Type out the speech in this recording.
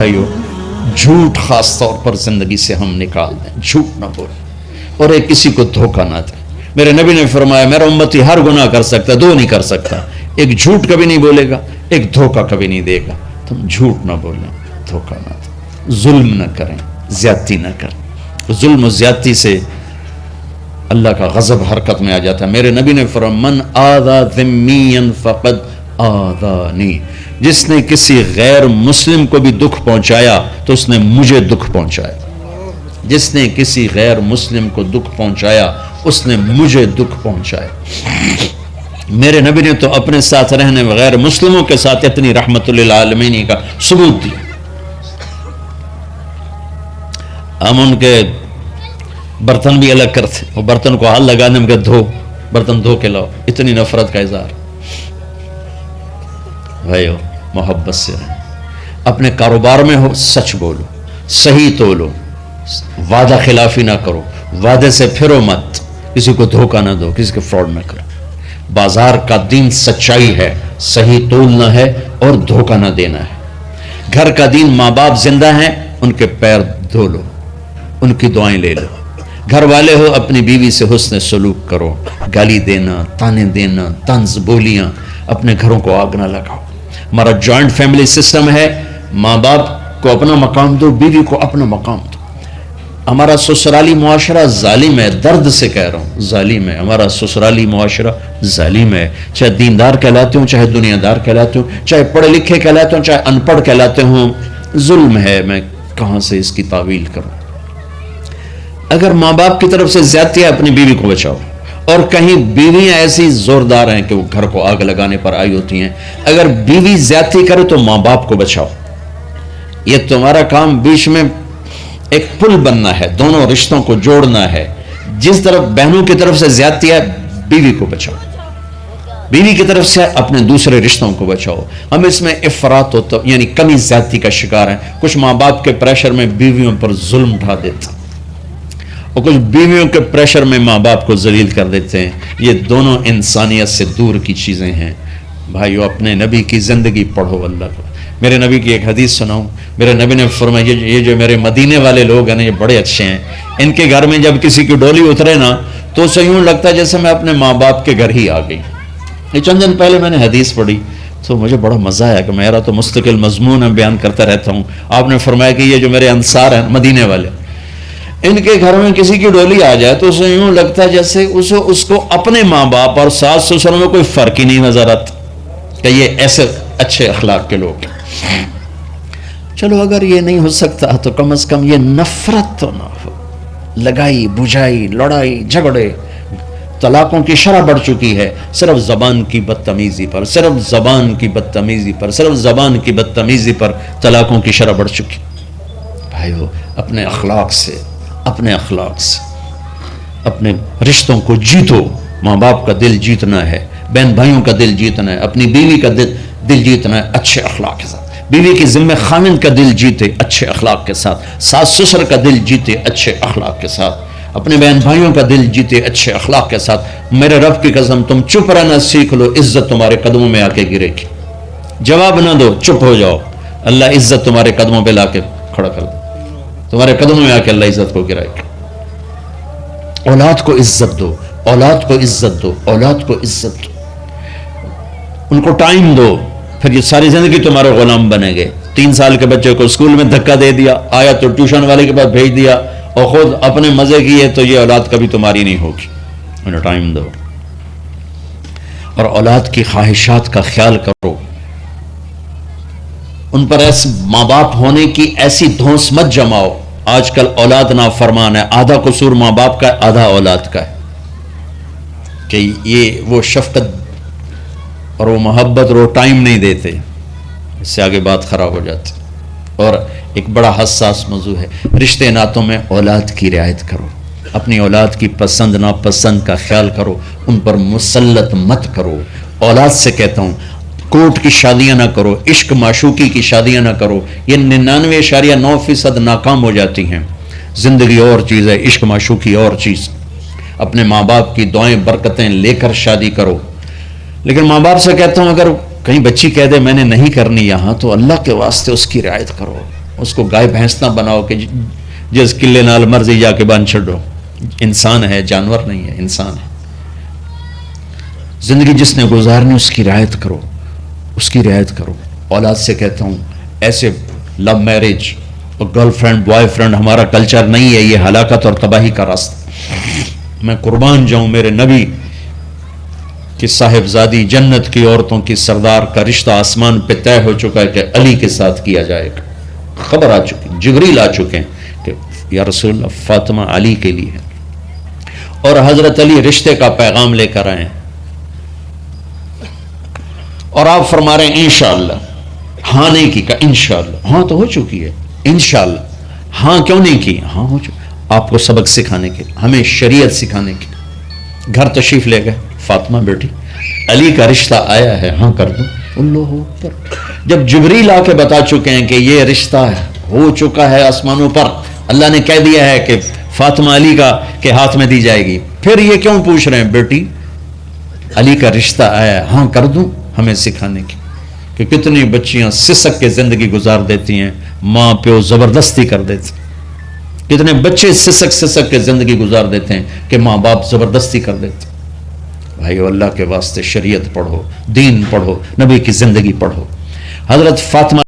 بھائیو جھوٹ خاص طور پر زندگی سے ہم نکال دیں، جھوٹ نہ بولیں اور ایک کسی کو دھوکہ نہ دیں۔ میرے نبی نے فرمایا میرا امتی ہر گناہ کر سکتا ہے، دو نہیں کر سکتا، ایک جھوٹ کبھی نہیں بولے گا، ایک دھوکہ کبھی نہیں دے گا۔ تم جھوٹ نہ بولیں، دھوکہ نہ دیں، ظلم نہ کریں، زیادتی نہ کریں۔ ظلم و زیادتی سے اللہ کا غضب حرکت میں آ جاتا ہے۔ میرے نبی نے فرمایا من آذا ذمیا فقد آذانی، جس نے کسی غیر مسلم کو بھی دکھ پہنچایا تو اس نے مجھے دکھ پہنچایا۔ جس نے کسی غیر مسلم کو دکھ پہنچایا اس نے مجھے دکھ پہنچایا۔ میرے نبی نے تو اپنے ساتھ رہنے غیر مسلموں کے ساتھ اتنی رحمت للعالمین کا ثبوت دیا۔ ہم ان کے برتن بھی الگ کرتے، وہ برتن کو ہاتھ لگانے میں کہ دھو، برتن دھو کے لاؤ، اتنی نفرت کا اظہار۔ بھائیو محبت سے رہیں، اپنے کاروبار میں ہو سچ بولو، صحیح تولو، وعدہ خلافی نہ کرو، وعدے سے پھرو مت، کسی کو دھوکہ نہ دو، کسی کو فراڈ نہ کرو۔ بازار کا دین سچائی ہے، صحیح تولنا ہے اور دھوکہ نہ دینا ہے۔ گھر کا دین ماں باپ زندہ ہیں، ان کے پیر دھو لو، ان کی دعائیں لے لو۔ گھر والے ہو اپنی بیوی سے حسن سلوک کرو، گالی دینا، تانے دینا، طنز بولیاں، اپنے گھروں کو آگ نہ لگاؤ۔ ہمارا جوائنٹ فیملی سسٹم ہے، ماں باپ کو اپنا مقام دو، بیوی کو اپنا مقام دو۔ ہمارا سسرالی معاشرہ ظالم ہے، درد سے کہہ رہا ہوں، ظالم ہے ہمارا سسرالی معاشرہ، ظالم ہے۔ چاہے دیندار کہلاتے ہوں، چاہے دنیا دار کہلاتے ہوں، چاہے پڑھے لکھے کہلاتے ہوں، چاہے ان پڑھ کہلاتے ہوں، ظلم ہے۔ میں کہاں سے اس کی تعویل کروں؟ اگر ماں باپ کی طرف سے زیادتی ہے اپنی بیوی کو بچاؤ، اور کہیں بیویاں ایسی زوردار ہیں کہ وہ گھر کو آگ لگانے پر آئی ہوتی ہیں، اگر بیوی زیادتی کرے تو ماں باپ کو بچاؤ۔ یہ تمہارا کام بیچ میں ایک پل بننا ہے، دونوں رشتوں کو جوڑنا ہے۔ جس طرف بہنوں کی طرف سے زیادتی ہے بیوی کو بچاؤ، بیوی کی طرف سے اپنے دوسرے رشتوں کو بچاؤ۔ ہم اس میں افراط ہوتا یعنی کمی زیادتی کا شکار ہیں۔ کچھ ماں باپ کے پریشر میں بیویوں پر ظلم ڈھا دیتے ہیں، اور کچھ بیویوں کے پریشر میں ماں باپ کو ذلیل کر دیتے ہیں۔ یہ دونوں انسانیت سے دور کی چیزیں ہیں۔ بھائیو اپنے نبی کی زندگی پڑھو، اللہ کو۔ میرے نبی کی ایک حدیث سناؤں، میرے نبی نے فرمایا یہ جو میرے مدینے والے لوگ ہیں نا، یہ بڑے اچھے ہیں۔ ان کے گھر میں جب کسی کی ڈولی اترے نا تو اسے یوں لگتا ہے جیسے میں اپنے ماں باپ کے گھر ہی آ گئی۔ یہ چند دن پہلے میں نے حدیث پڑھی تو مجھے بڑا مزہ آیا کہ میرا تو مستقل مضمون ہے، بیان کرتا رہتا ہوں۔ آپ نے فرمایا کہ یہ جو میرے انصار ہیں مدینے والے، ان کے گھر میں کسی کی ڈولی آ جائے تو اسے یوں لگتا ہے جیسے اس کو اپنے ماں باپ اور ساس سسر میں کوئی فرق ہی نہیں نظر آتا، کہ یہ ایسے اچھے اخلاق کے لوگ ہیں۔ چلو اگر یہ نہیں ہو سکتا تو کم از کم یہ نفرت تو نہ ہو، لگائی بجھائی، لڑائی جھگڑے۔ طلاقوں کی شرح بڑھ چکی ہے صرف زبان کی بدتمیزی پر، صرف زبان کی بدتمیزی پر، صرف زبان کی بدتمیزی پر طلاقوں کی شرح بڑھ چکی۔ بھائیو اپنے اخلاق سے، اپنے اخلاق سے اپنے رشتوں کو جیتو۔ ماں باپ کا دل جیتنا ہے، بہن بھائیوں کا دل جیتنا ہے، اپنی بیوی کا دل جیتنا ہے اچھے اخلاق کے ساتھ۔ بیوی کی ذمہ خاوند کا دل جیتے اچھے اخلاق کے ساتھ، ساس سسر کا دل جیتے اچھے اخلاق کے ساتھ، اپنے بہن بھائیوں کا دل جیتے اچھے اخلاق کے ساتھ۔ میرے رب کی قسم تم چپ رہنا سیکھ لو، عزت تمہارے قدموں میں آ کے گرے گی۔ جواب نہ دو، چپ ہو جاؤ، اللہ عزت تمہارے قدموں پہ لا کے کھڑا کر دو، تمہارے قدموں میں آ کے اللہ عزت کو گرائے گا۔ اولاد کو عزت دو، اولاد کو عزت دو، اولاد کو عزت دو، ان کو ٹائم دو، پھر یہ ساری زندگی تمہارے غلام بنے گے۔ 3 سال کے بچے کو اسکول میں دھکا دے دیا، آیا تو ٹیوشن والے کے پاس بھیج دیا، اور خود اپنے مزے کیے، تو یہ اولاد کبھی تمہاری نہیں ہوگی۔ انہیں ٹائم دو، اور اولاد کی خواہشات کا خیال کرو۔ ان پر ایسے ماں باپ ہونے کی ایسی دھونس مت جماؤ۔ آج کل اولاد نافرمان ہے، آدھا قصور ماں باپ کا ہے، آدھا اولاد کا ہے، کہ یہ وہ شفقت اور وہ محبت اور وہ ٹائم نہیں دیتے، اس سے آگے بات خراب ہو جاتی۔ اور ایک بڑا حساس موضوع ہے، رشتے ناتوں میں اولاد کی رعایت کرو، اپنی اولاد کی پسند ناپسند کا خیال کرو، ان پر مسلط مت کرو۔ اولاد سے کہتا ہوں کورٹ کی شادیاں نہ کرو، عشق معشوقی کی شادیاں نہ کرو، یہ 99.9% ناکام ہو جاتی ہیں۔ زندگی اور چیز ہے، عشق معشوقی اور چیز۔ اپنے ماں باپ کی دعائیں برکتیں لے کر شادی کرو۔ لیکن ماں باپ سے کہتا ہوں اگر کہیں بچی کہہ دے میں نے نہیں کرنی یہاں، تو اللہ کے واسطے اس کی رعایت کرو، اس کو گائے بھینس نہ بناؤ کہ جس قلے نال مرضی جا کے بن چھڈو. انسان ہے، جانور نہیں ہے، انسان ہے. زندگی جس نے گزارنی اس کی رعایت کرو، اس کی رعایت کرو. اولاد سے کہتا ہوں ایسے لو میرج اور گرل فرینڈ بوائے فرینڈ ہمارا کلچر نہیں ہے، یہ ہلاکت اور تباہی کا راستہ. میں قربان جاؤں میرے نبی کہ صاحبزادی جنت کی عورتوں کی سردار کا رشتہ آسمان پہ طے ہو چکا ہے کہ علی کے ساتھ کیا جائے گا. خبر آ چکی، جبریل آ چکے ہیں کہ یا رسول اللہ فاطمہ علی کے لیے ہے، اور حضرت علی رشتے کا پیغام لے کر آئے ہیں. اور آپ فرما رہے ہیں انشاءاللہ. ہاں نہیں کی، کہا انشاءاللہ. ہاں تو ہو چکی ہے انشاءاللہ. ہاں کیوں نہیں کی؟ ہاں ہو چکی. آپ کو سبق سکھانے کے، ہمیں شریعت سکھانے کے. گھر تشریف لے گئے. فاطمہ بیٹی علی کا رشتہ آیا ہے، ہاں کر دو. اللہ اکبر. جب جبریل آ کے بتا چکے ہیں کہ یہ رشتہ ہو چکا ہے آسمانوں پر، اللہ نے کہہ دیا ہے کہ فاطمہ علی کا کے ہاتھ میں دی جائے گی، پھر یہ کیوں پوچھ رہے ہیں بیٹی علی کا رشتہ آیا ہے، ہاں کر دوں؟ ہمیں سکھانے کی کہ کتنی بچیاں سسک کے زندگی گزار دیتی ہیں، ماں پیو زبردستی کر دیتے. کتنے بچے سسک کے زندگی گزار دیتے ہیں کہ ماں باپ زبردستی کر دیتے. بھائیو اللہ کے واسطے شریعت پڑھو، دین پڑھو، نبی کی زندگی پڑھو. حضرت فاطمہ